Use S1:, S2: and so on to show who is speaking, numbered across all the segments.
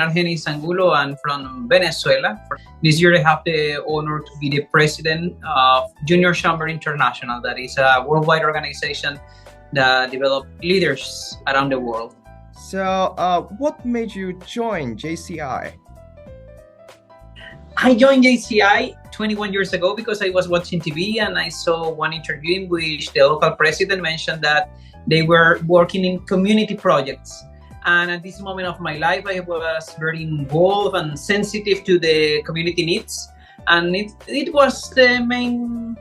S1: Argenis Angulo and from Venezuela. This year I have the honor to be the president of Junior Chamber International. That is a worldwide organization that develops leaders around the world.
S2: So what made you join JCI?
S1: I joined JCI 21 years ago because I was watching TV and I saw one interview in which the local president mentioned that they were working in community projects. And at this moment of my life, I was very involved and sensitive to the community needs. And it was the main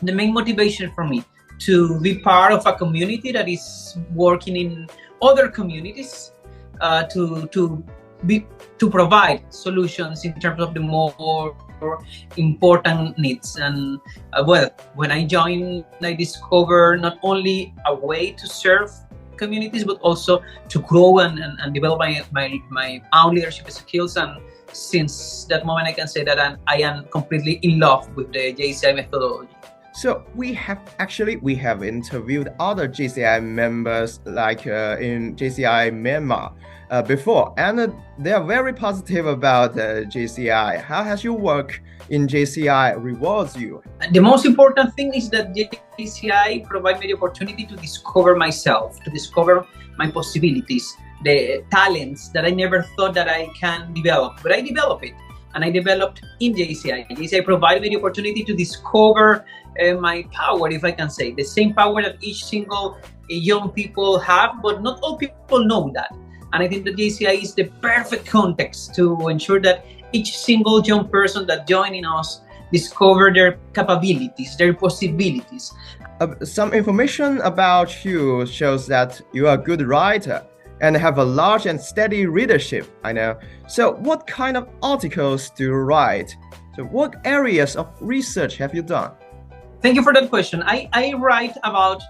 S1: motivation for me to be part of a community that is working in other communities to provide solutions in terms of the more important needs. And when I joined, I discovered not only a way to serve communities, but also to grow and develop my own leadership skills. And since that moment, I can say that I am completely in love with the JCI methodology.
S2: So we have interviewed other JCI members like in JCI Myanmar before, and they are very positive about JCI. How has your work in JCI rewards you?
S1: The most important thing is that JCI provides me the opportunity to discover myself, to discover my possibilities, the talents that I never thought that I can develop, but I develop it. And I developed in JCI. JCI provided me the opportunity to discover my power, if I can say, the same power that each single young people have, but not all people know that. And I think that JCI is the perfect context to ensure that each single young person that joining us discover their capabilities, their possibilities.
S2: Some information about you shows that you are a good writer and have a large and steady readership, I know. So what kind of articles do you write? So what areas of research have you done?
S1: Thank you for that question. I write about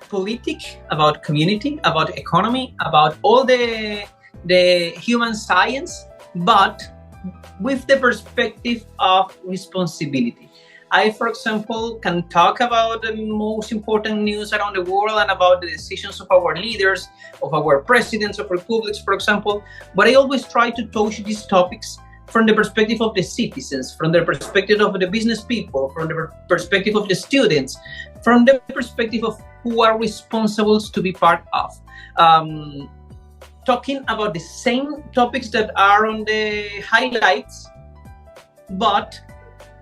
S1: politics, about community, about economy, about all the human science, but with the perspective of responsibility. I, for example, can talk about the most important news around the world and about the decisions of our leaders, of our presidents of republics, for example, but I always try to touch these topics from the perspective of the citizens, from the perspective of the business people, from the perspective of the students, from the perspective of who are responsible to be part of. Talking about the same topics that are on the highlights, but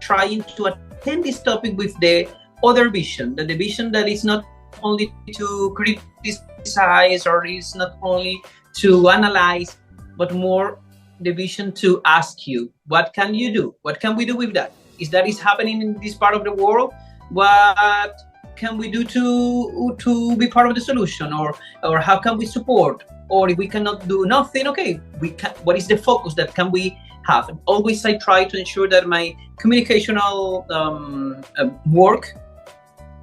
S1: trying to attend this topic with the other vision, the vision that is not only to criticize or is not only to analyze, but more the vision to ask you, what can you do? What can we do with that? Is that is happening in this part of the world? What can we do to be part of the solution, or how can we support? Or if we cannot do nothing, okay, what is the focus that can we have? And always I try to ensure that my communicational work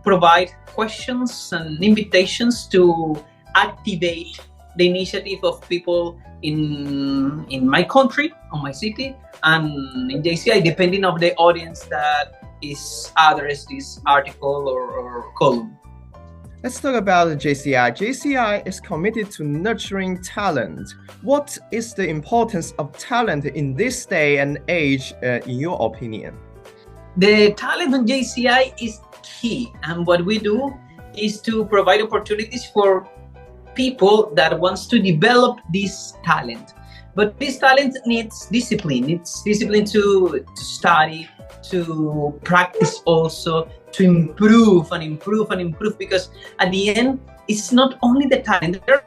S1: provide questions and invitations to activate the initiative of people in my country, on my city, and in JCI, depending on the audience that is addressed this article or column.
S2: Let's talk about JCI. JCI is committed to nurturing talent. What is the importance of talent in this day and age, in your opinion?
S1: The talent on JCI is key, and what we do is to provide opportunities for people that wants to develop this talent. But this talent needs discipline. It's discipline to study, to practice also, to improve and improve and improve, because at the end, it's not only the talent. There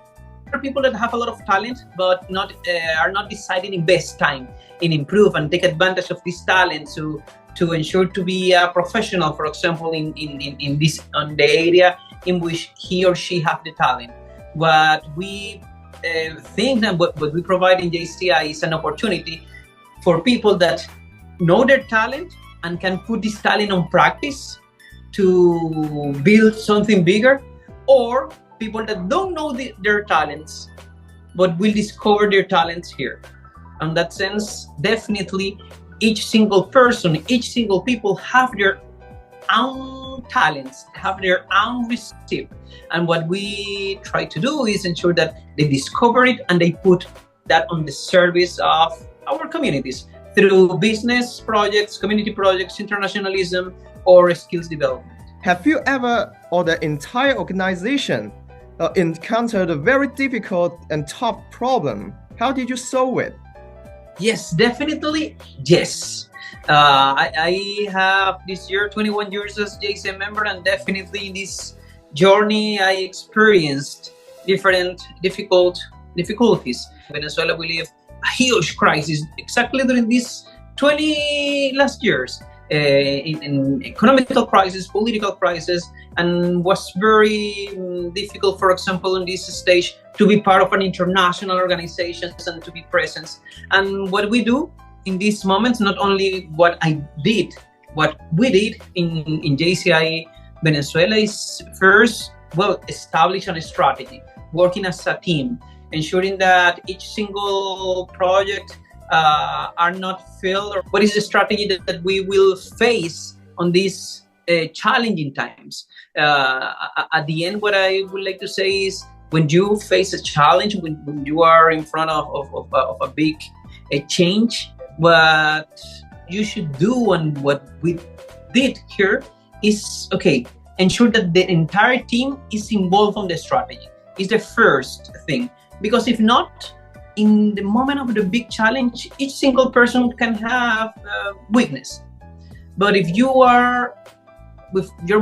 S1: are people that have a lot of talent, but are not deciding to invest time in improve and take advantage of this talent to ensure to be a professional, for example, in the area in which he or she have the talent. What we think that what we provide in JCI is an opportunity for people that know their talent and can put this talent on practice to build something bigger, or people that don't know their talents but will discover their talents here. In that sense, definitely each single person, each single people have their own talents have their own recipe. And what we try to do is ensure that they discover it and they put that on the service of our communities through business projects, community projects, internationalism, or skills development.
S2: Have you ever, or the entire organization, encountered a very difficult and tough problem? How did you solve it?
S1: Yes, definitely. Yes. I have this year 21 years as JCI member, and definitely in this journey I experienced different difficulties. Venezuela, we live a huge crisis exactly during these 20 last years. In economical crisis, political crisis, and was very difficult, for example, on this stage to be part of an international organization and to be present. And what we do in these moments, not only what we did in JCI Venezuela is first, establish a strategy, working as a team, ensuring that each single project are not failed, or what is the strategy that we will face on these challenging times. At the end, what I would like to say is, when you face a challenge, when you are in front of a big change, what you should do and what we did here is, ensure that the entire team is involved on the strategy. Is the first thing, because if not, in the moment of the big challenge, each single person can have weakness. But if you're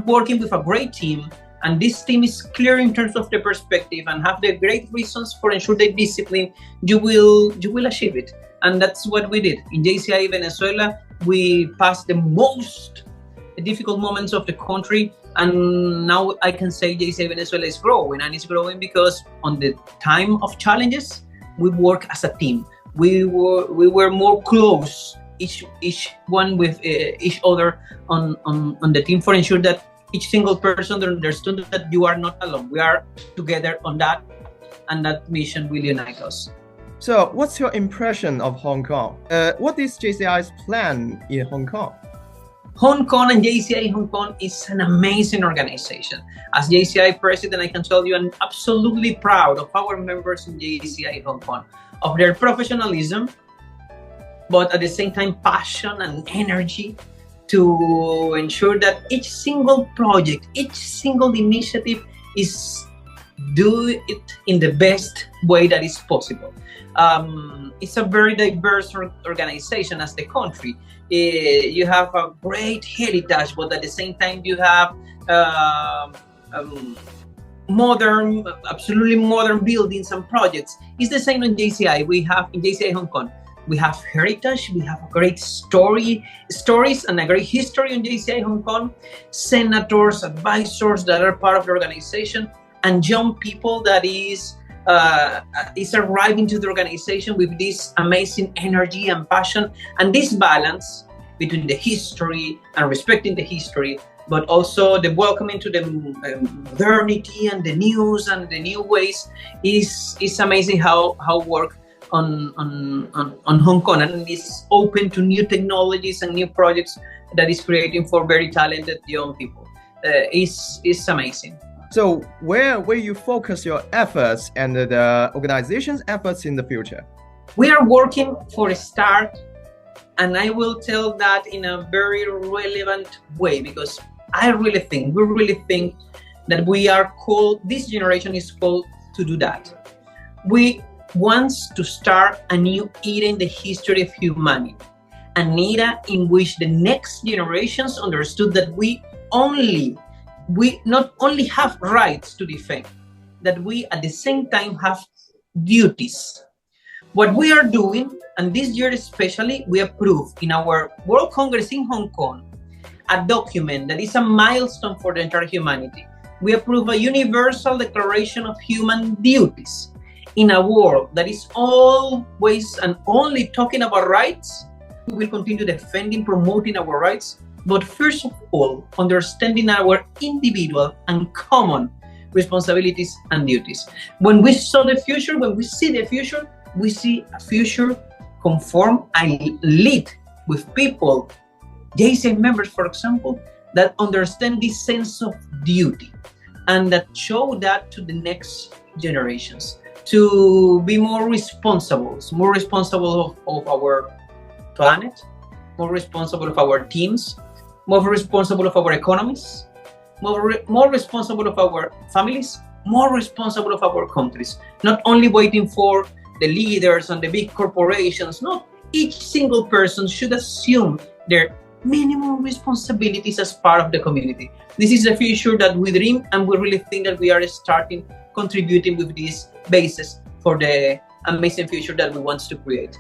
S1: working with a great team, and this team is clear in terms of the perspective and have the great reasons for ensure the discipline, you will achieve it. And that's what we did. In JCI Venezuela, we passed the most difficult moments of the country, and now I can say JCI Venezuela is growing, and it's growing because on the time of challenges, we work as a team. We were more close, each one with each other on the team, for ensure that each single person understood that you are not alone. We are together on that, and that mission will unite us.
S2: So, what's your impression of Hong Kong? What is JCI's plan in Hong Kong?
S1: Hong Kong and JCI Hong Kong is an amazing organization. As JCI president, I can tell you I'm absolutely proud of our members in JCI Hong Kong, of their professionalism, but at the same time passion and energy to ensure that each single project, each single initiative is do it in the best way that is possible. It's a very diverse organization as the country. You have a great heritage, but at the same time you have absolutely modern buildings and projects. It's the same in JCI. We have in JCI Hong Kong, we have heritage, we have a great stories and a great history in JCI Hong Kong, senators, advisors that are part of the organization, and young people that is arriving to the organization with this amazing energy and passion, and this balance between the history and respecting the history, but also the welcoming to the modernity and the news and the new ways is amazing how work on Hong Kong, and is open to new technologies and new projects that is creating for very talented young people. Is amazing.
S2: So where will you focus your efforts and the organization's efforts in the future?
S1: We are working for a start, and I will tell that in a very relevant way, because we really think that we are called, this generation is called to do that. We want to start a new era in the history of humanity, an era in which the next generations understood that we not only have rights to defend, that we at the same time have duties. What we are doing, and this year especially, we approved in our World Congress in Hong Kong a document that is a milestone for the entire humanity. We approve a universal declaration of human duties. In a world that is always and only talking about rights, we will continue defending, promoting our rights, but first of all, understanding our individual and common responsibilities and duties. When we see the future, we see a future conform and lead with people, JCI members, for example, that understand this sense of duty and that show that to the next generations to be more responsible of our planet, more responsible of our teams, more responsible of our economies, more responsible of our families, more responsible of our countries. Not only waiting for the leaders and the big corporations. Not each single person should assume their minimum responsibilities as part of the community. This is the future that we dream, and we really think that we are starting contributing with this basis for the amazing future that we want to create.